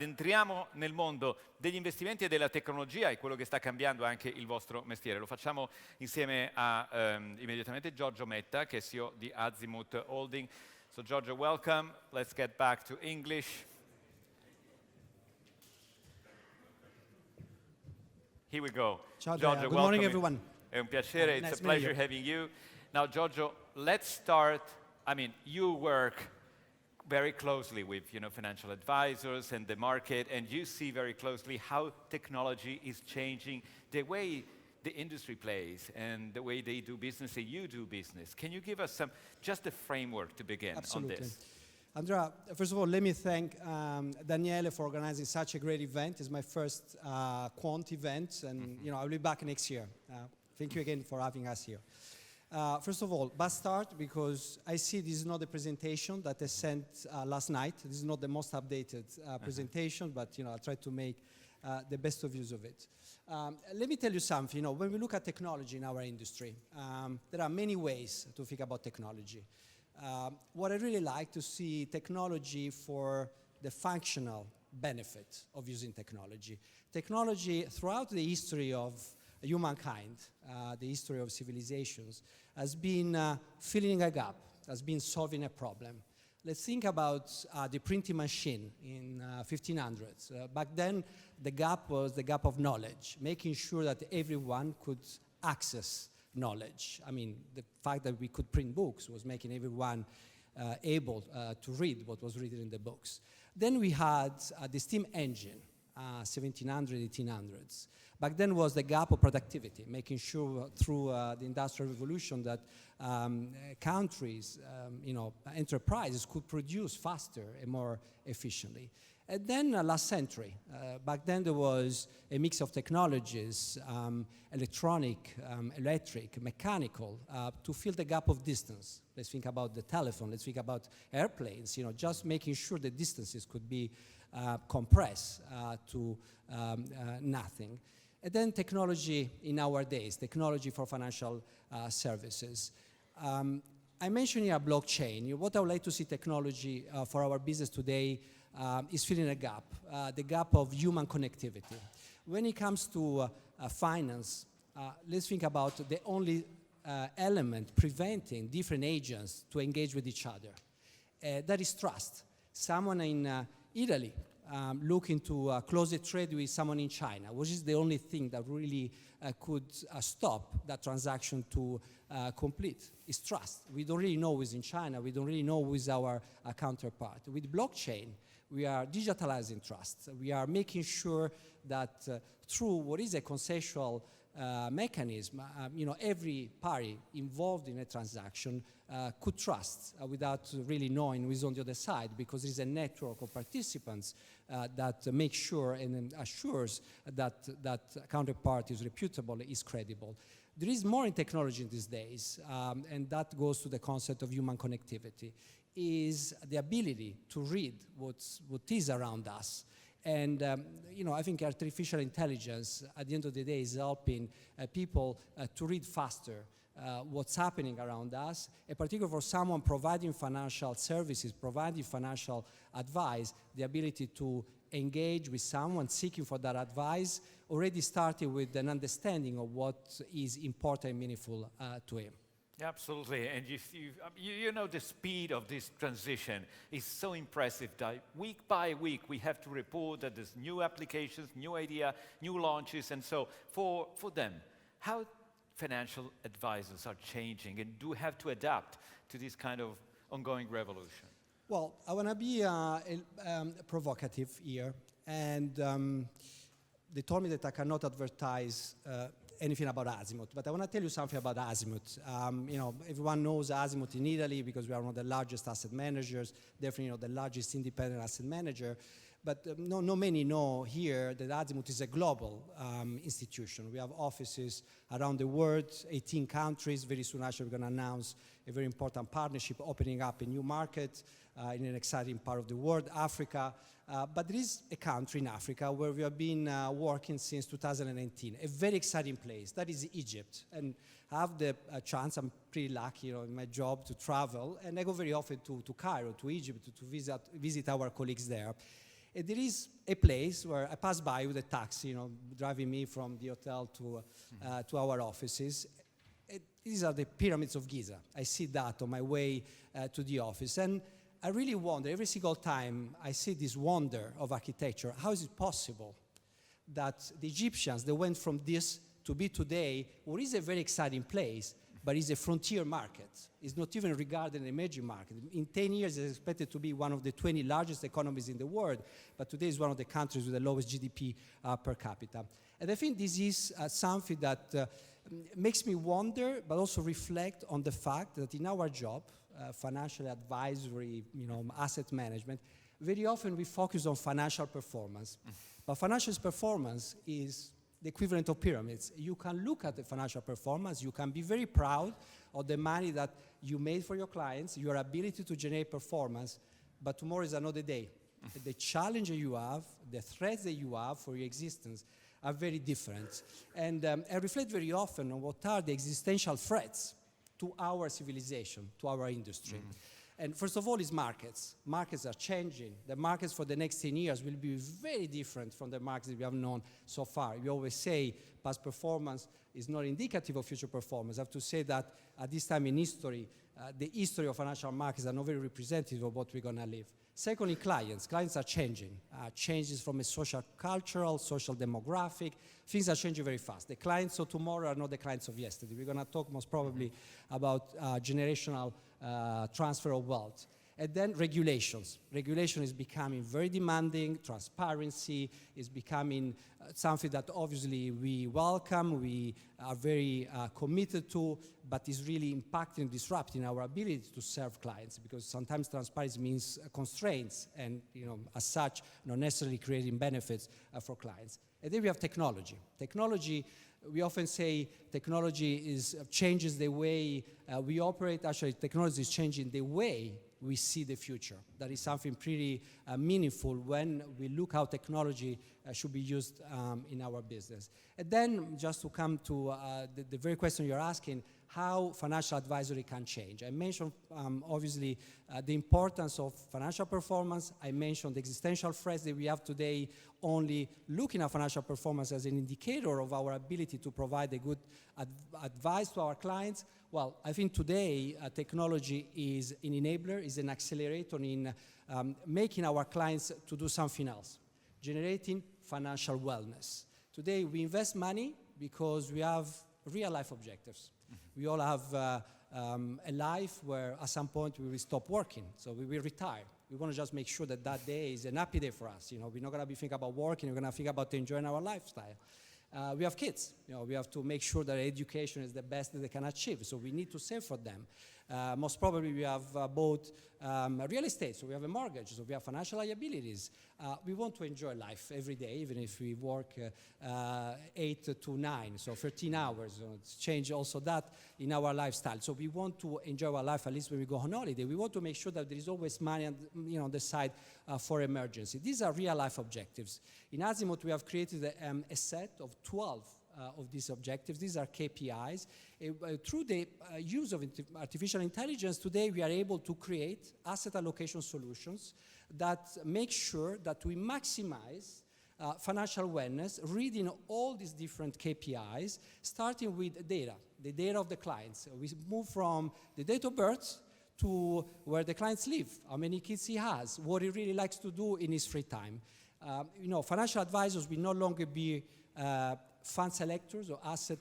Entriamo nel mondo degli investimenti e della tecnologia, è quello che sta cambiando anche il vostro mestiere. Lo facciamo insieme a immediatamente Giorgio Medda, che è CEO di Azimut Holding. So Giorgio, welcome. Let's get back to English. Here we go. Ciao, Giorgio, good morning, everyone. È un piacere. It's Nice a pleasure meeting having you. Now, Giorgio, let's start. I mean, you work very closely with financial advisors and the market, and you see very closely how technology is changing the way the industry plays and the way they do business and you do business. Can you give us just a framework to begin on this? Andrea, first of all, let me thank Daniele for organizing such a great event. It's my first QUANT event, and I'll be back next year. Thank you again for having us here. First of all, but start because I see this is not the presentation that I sent last night. This is not the most updated presentation, but I'll try to make the best of use of it. Let me tell you something. When we look at technology in our industry, there are many ways to think about technology. What I really like to see technology for the functional benefit of using technology. Technology throughout the history of humankind, the history of civilizations, has been filling a gap, has been solving a problem. Let's think about the printing machine in 1500s. Back then, the gap was the gap of knowledge, making sure that everyone could access knowledge. I mean, the fact that we could print books was making everyone able to read what was written in the books. Then we had the steam engine, 1700s, 1800s. Back then was the gap of productivity, making sure through the Industrial Revolution that countries, enterprises could produce faster and more efficiently. And then last century, back then there was a mix of technologies, electronic, electric, mechanical, to fill the gap of distance. Let's think about the telephone, let's think about airplanes, just making sure the distances could be compressed to nothing. And then technology in our days, technology for financial services. I mentioned here blockchain. What I would like to see technology for our business today is filling a gap, the gap of human connectivity. When it comes to finance, let's think about the only element preventing different agents to engage with each other. That is trust. Someone in Italy looking to close a trade with someone in China, which is the only thing that really could stop that transaction to complete, is trust. We don't really know who's in China. We don't really know who is our counterpart. With blockchain, we are digitalizing trust. We are making sure that through what is a consensual mechanism, every party involved in a transaction could trust without really knowing who is on the other side, because there is a network of participants that make sure and assures that that counterpart is reputable, is credible. There is more in technology these days, and that goes to the concept of human connectivity, is the ability to read what is around us. And I think artificial intelligence, at the end of the day, is helping people to read faster what's happening around us, in particular for someone providing financial services, providing financial advice, the ability to engage with someone seeking for that advice, already starting with an understanding of what is important and meaningful to him. Absolutely, and you know the speed of this transition is so impressive that week by week we have to report that there's new applications, new idea, new launches, and so for them, how financial advisors are changing and do have to adapt to this kind of ongoing revolution? Well, I want to be provocative here, and they told me that I cannot advertise anything about Azimut, but I want to tell you something about Azimut. Everyone knows Azimut in Italy because we are one of the largest asset managers, definitely the largest independent asset manager. But not many know here that Azimut is a global institution. We have offices around the world, 18 countries. Very soon, actually, we're going to announce a very important partnership opening up a new market in an exciting part of the world, Africa. But there is a country in Africa where we have been working since 2019, a very exciting place. That is Egypt. And I have the chance, I'm pretty lucky in my job to travel, and I go very often to Cairo, to Egypt, to visit our colleagues there. And there is a place where I pass by with a taxi, driving me from the hotel to our offices. These are the pyramids of Giza. I see that on my way to the office. And I really wonder, every single time I see this wonder of architecture, how is it possible that the Egyptians, they went from this to be today, what is a very exciting place, but is a frontier market. It's not even regarded an emerging market. In 10 years, it's expected to be one of the 20 largest economies in the world, but today is one of the countries with the lowest GDP per capita. And I think this is something that makes me wonder, but also reflect on the fact that in our job, financial advisory, asset management, very often we focus on financial performance. But financial performance is the equivalent of pyramids. You can look at the financial performance, you can be very proud of the money that you made for your clients, your ability to generate performance, but tomorrow is another day. The challenge that you have, the threats that you have for your existence are very different. And I reflect very often on what are the existential threats to our civilization, to our industry. And first of all is markets. Markets are changing. The markets for the next 10 years will be very different from the markets that we have known so far. We always say past performance is not indicative of future performance. I have to say that at this time in history, the history of financial markets are not very representative of what we're going to live. Secondly, clients. Clients are changing. Changes from a social, cultural, social demographic. Things are changing very fast. The clients of tomorrow are not the clients of yesterday. We're going to talk most probably about generational transfer of wealth. And then regulations. Regulation is becoming very demanding. Transparency is becoming something that obviously we welcome, we are very committed to, but is really impacting, disrupting our ability to serve clients, because sometimes transparency means constraints and, as such, not necessarily creating benefits for clients. And then we have technology. Technology, we often say technology changes the way we operate. Actually, technology is changing the way we see the future. That is something pretty meaningful when we look how technology should be used in our business. And then, just to come to the very question you're asking, how financial advisory can change. I mentioned, obviously, the importance of financial performance. I mentioned the existential threats that we have today, only looking at financial performance as an indicator of our ability to provide a good advice to our clients. Well, I think today technology is an enabler, is an accelerator in making our clients to do something else, generating financial wellness. Today we invest money because we have real life objectives. We all have a life where at some point we will stop working, so we will retire. We want to just make sure that that day is an happy day for us. We're not going to be thinking about working, we're going to think about enjoying our lifestyle. We have kids. We have to make sure that education is the best that they can achieve, so we need to save for them. Most probably we have bought real estate, so we have a mortgage, so we have financial liabilities. We want to enjoy life every day, even if we work 8 to 9, so 13 hours. It's changed also that in our lifestyle. So we want to enjoy our life, at least when we go on holiday. We want to make sure that there is always money on the side for emergency. These are real life objectives. In Azimut, we have created a set of 12 of these objectives. These are KPIs. Through the use of artificial intelligence, today we are able to create asset allocation solutions that make sure that we maximize financial wellness, reading all these different KPIs, starting with data, the data of the clients. We move from the date of birth to where the clients live, how many kids he has, what he really likes to do in his free time. Financial advisors will no longer be fund selectors or asset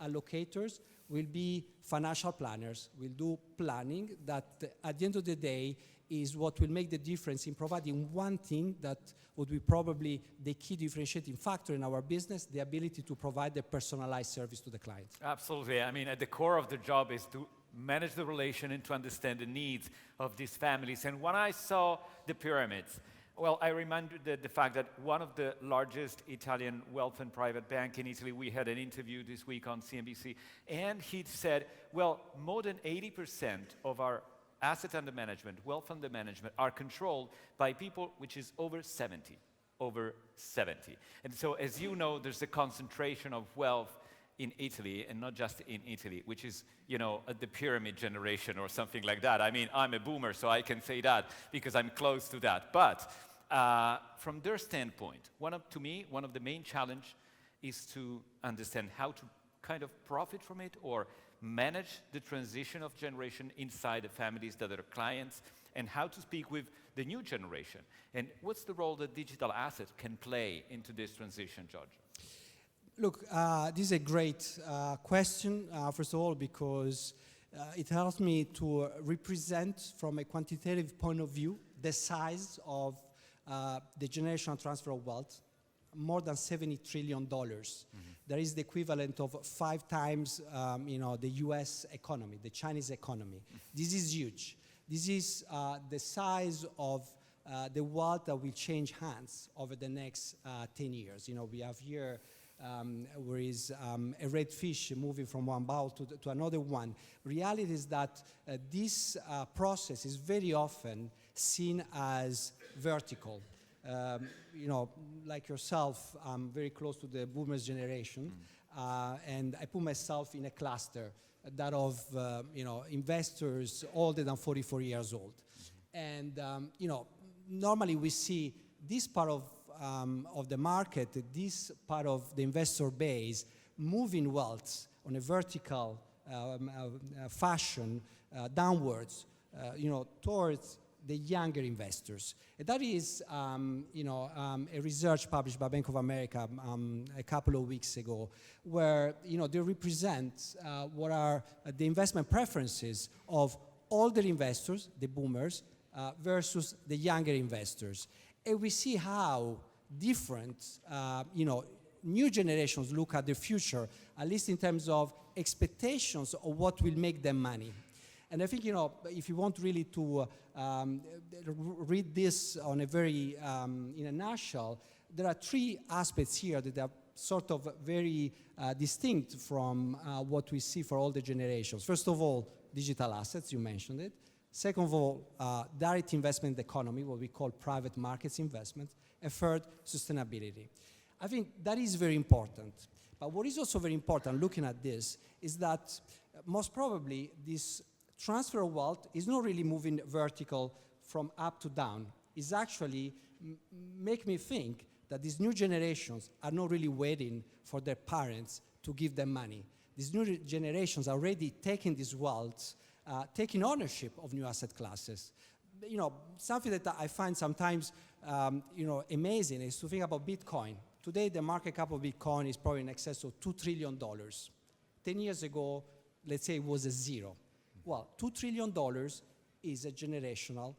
allocators, will be financial planners, will do planning that at the end of the day is what will make the difference in providing one thing that would be probably the key differentiating factor in our business, the ability to provide the personalized service to the client. Absolutely. I mean, at the core of the job is to manage the relation and to understand the needs of these families. And when I saw the pyramids, well, I remembered the fact that one of the largest Italian wealth and private bank in Italy, we had an interview this week on CNBC, and he said, well, more than 80% of our asset under management, wealth under management, are controlled by people which is over 70. And so, as you know, there's a concentration of wealth in Italy, and not just in Italy, which is, the pyramid generation or something like that. I mean, I'm a boomer, so I can say that because I'm close to that. But from their standpoint, to me, one of the main challenge is to understand how to kind of profit from it or manage the transition of generation inside the families that are clients, and how to speak with the new generation. And what's the role that digital assets can play into this transition, Giorgio? Look, this is a great question, first of all, because it helps me to represent from a quantitative point of view the size of the generational transfer of wealth, more than $70 trillion. That is the equivalent of 5 times the US economy, the Chinese economy. This is huge. This is the size of the wealth that will change hands over the next 10 years. We have here where is a red fish moving from one bowl to another one. Reality is that this process is very often seen as vertical. Like yourself, I'm very close to the boomers generation, and I put myself in a cluster that of investors older than 44 years old. And normally we see this part of the market, this part of the investor base, moving wealth on a vertical fashion downwards, towards the younger investors. And that is, a research published by Bank of America a couple of weeks ago, where they represent what are the investment preferences of older investors, the boomers, versus the younger investors. And we see how different, new generations look at the future, at least in terms of expectations of what will make them money. And I think, if you want really to read this on a very, in a nutshell, there are 3 aspects here that are sort of very distinct from what we see for all the generations. First of all, digital assets, you mentioned it. Second of all, direct investment economy, what we call private markets investment. And third, sustainability. I think that is very important. But what is also very important looking at this is that most probably this transfer of wealth is not really moving vertical from up to down. It's actually make me think that these new generations are not really waiting for their parents to give them money. These new generations are already taking this wealth, taking ownership of new asset classes. Something that I find sometimes, amazing is to think about Bitcoin. Today, the market cap of Bitcoin is probably in excess of $2 trillion. 10 years ago, let's say it was a zero. Well, $2 trillion is a generational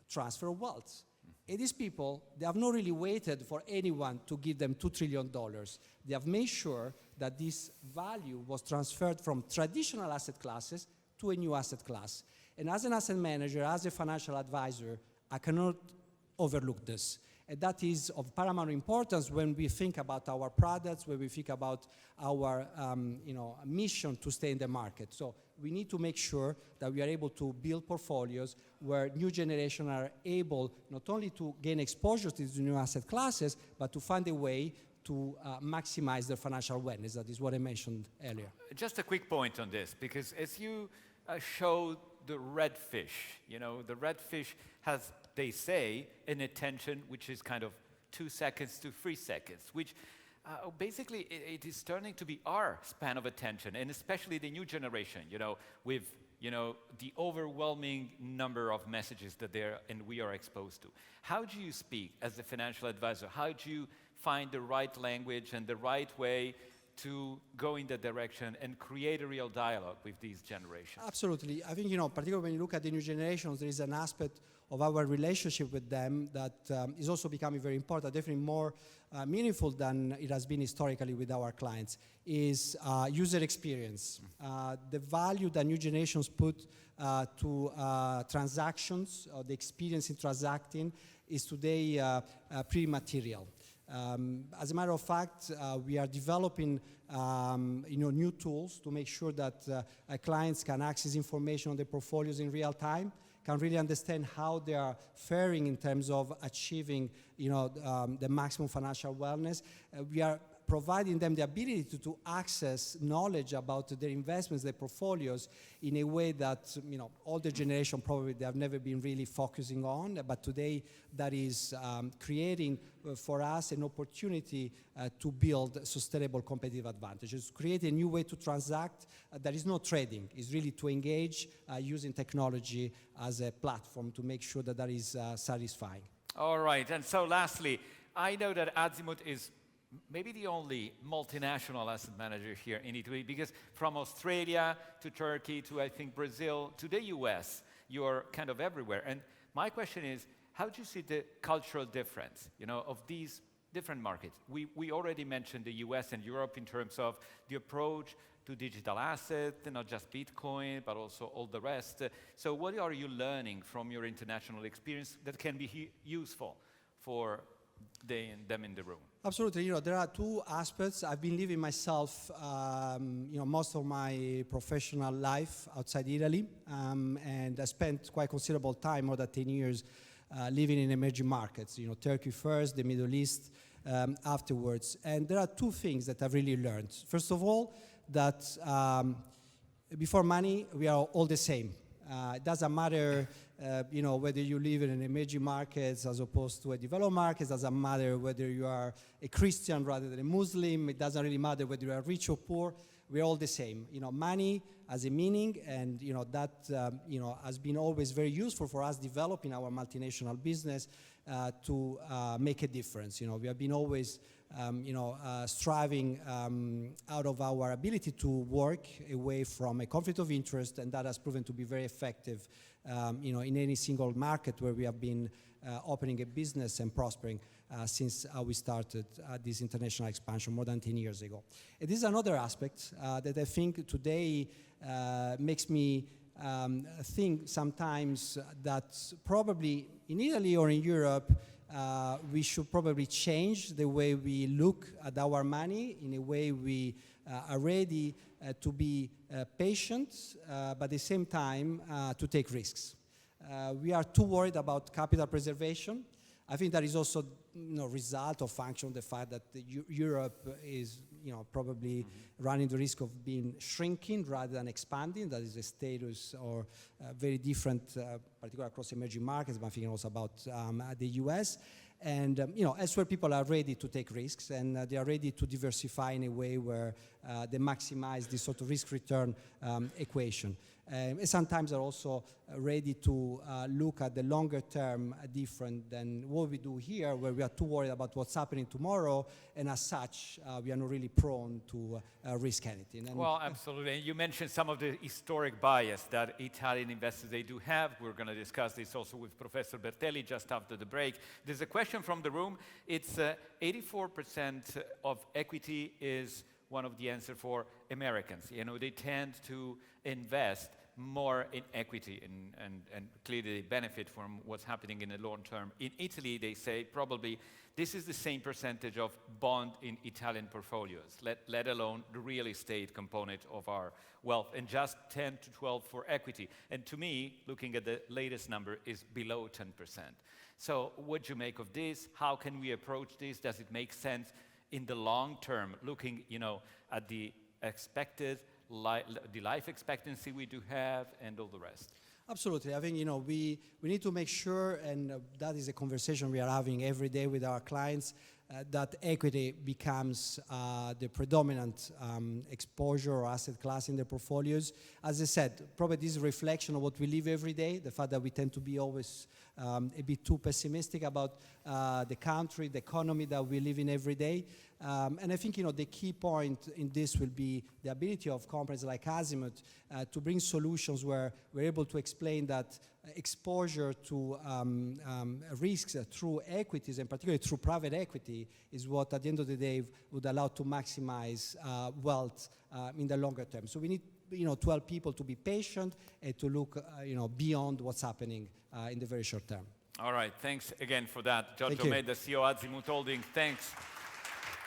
transfer of wealth. And these people, they have not really waited for anyone to give them $2 trillion. They have made sure that this value was transferred from traditional asset classes to a new asset class. And as an asset manager, as a financial advisor, I cannot overlook this. And that is of paramount importance when we think about our products, when we think about our mission to stay in the market. So we need to make sure that we are able to build portfolios where new generation are able not only to gain exposure to these new asset classes, but to find a way to maximize their financial wellness. That is what I mentioned earlier. Just a quick point on this, because as you showed the red fish, the red fish has, they say, an attention which is kind of 2 seconds to 3 seconds, which basically it is turning to be our span of attention, and especially the new generation, with the overwhelming number of messages that we are exposed to. How do you speak as a financial advisor? How do you find the right language and the right way to go in that direction and create a real dialogue with these generations? Absolutely. I think, particularly when you look at the new generations, there is an aspect of our relationship with them that is also becoming very important, definitely more meaningful than it has been historically with our clients, is user experience. The value that new generations put to transactions, or the experience in transacting, is today pretty material. As a matter of fact, we are developing new tools to make sure that clients can access information on their portfolios in real time, can really understand how they are faring in terms of achieving the maximum financial wellness. We are providing them the ability to access knowledge about their investments, their portfolios, in a way that older generation probably they have never been really focusing on. But today, that is creating for us an opportunity to build sustainable competitive advantages, create a new way to transact. That is not trading; it's really to engage using technology as a platform to make sure that is satisfying. All right, and so lastly, I know that Azimut is maybe the only multinational asset manager here in Italy, because from Australia to Turkey to, I think, Brazil to the US, you're kind of everywhere. And my question is, how do you see the cultural difference, of these different markets? We already mentioned the US and Europe in terms of the approach to digital assets, not just Bitcoin, but also all the rest. So what are you learning from your international experience that can be useful for them in the room? Absolutely. There are two aspects. I've been living myself, most of my professional life outside Italy, and I spent quite considerable time, more than 10 years, living in emerging markets. Turkey first, the Middle East afterwards. And there are two things that I've really learned. First of all, that before money, we are all the same. It doesn't matter, whether you live in an emerging markets as opposed to a developed markets. It doesn't matter whether you are a Christian rather than a Muslim. It doesn't really matter whether you are rich or poor. We're all the same. Money has a meaning, and that has been always very useful for us developing our multinational business to make a difference. We have been always striving out of our ability to work away from a conflict of interest, and that has proven to be very effective, in any single market where we have been opening a business and prospering since we started this international expansion more than 10 years ago. And this is another aspect that I think today makes me think sometimes that probably in Italy or in Europe, we should probably change the way we look at our money, in a way we are ready to be patient, but at the same time to take risks. We are too worried about capital preservation. I think that is also result or function of the fact that Europe is probably running the risk of being shrinking rather than expanding. That is a status or very different, particularly across emerging markets, but I'm thinking also about the US. And elsewhere people are ready to take risks, and they are ready to diversify in a way where they maximize this sort of risk-return equation. And sometimes are also ready to look at the longer term different than what we do here, where we are too worried about what's happening tomorrow, and as such, we are not really prone to risk anything. And well, absolutely. And you mentioned some of the historic bias that Italian investors, they do have. We're going to discuss this also with Professor Bertelli just after the break. There's a question from the room. It's 84% of equity is one of the answers for Americans. They tend to invest more in equity and clearly they benefit from what's happening in the long term. In Italy, they say probably this is the same percentage of bond in Italian portfolios, let alone the real estate component of our wealth, and just 10 to 12 for equity. And to me, looking at the latest number, is below 10%. So what do you make of this? How can we approach this? Does it make sense in the long term, looking at the expected the life expectancy we do have and all the rest? Absolutely. I think we need to make sure, and that is a conversation we are having every day with our clients, that equity becomes the predominant exposure or asset class in their portfolios. As I said, probably this is a reflection of what we live every day, the fact that we tend to be always a bit too pessimistic about the country, the economy that we live in every day. And I think the key point in this will be the ability of companies like Azimut to bring solutions where we're able to explain that exposure to risks through equities, and particularly through private equity, is what at the end of the day would allow to maximize wealth in the longer term. So we need to help people to be patient and to look beyond what's happening in the very short term. All right, thanks again for that. Giorgio Medda, CEO Azimut Holding, thanks.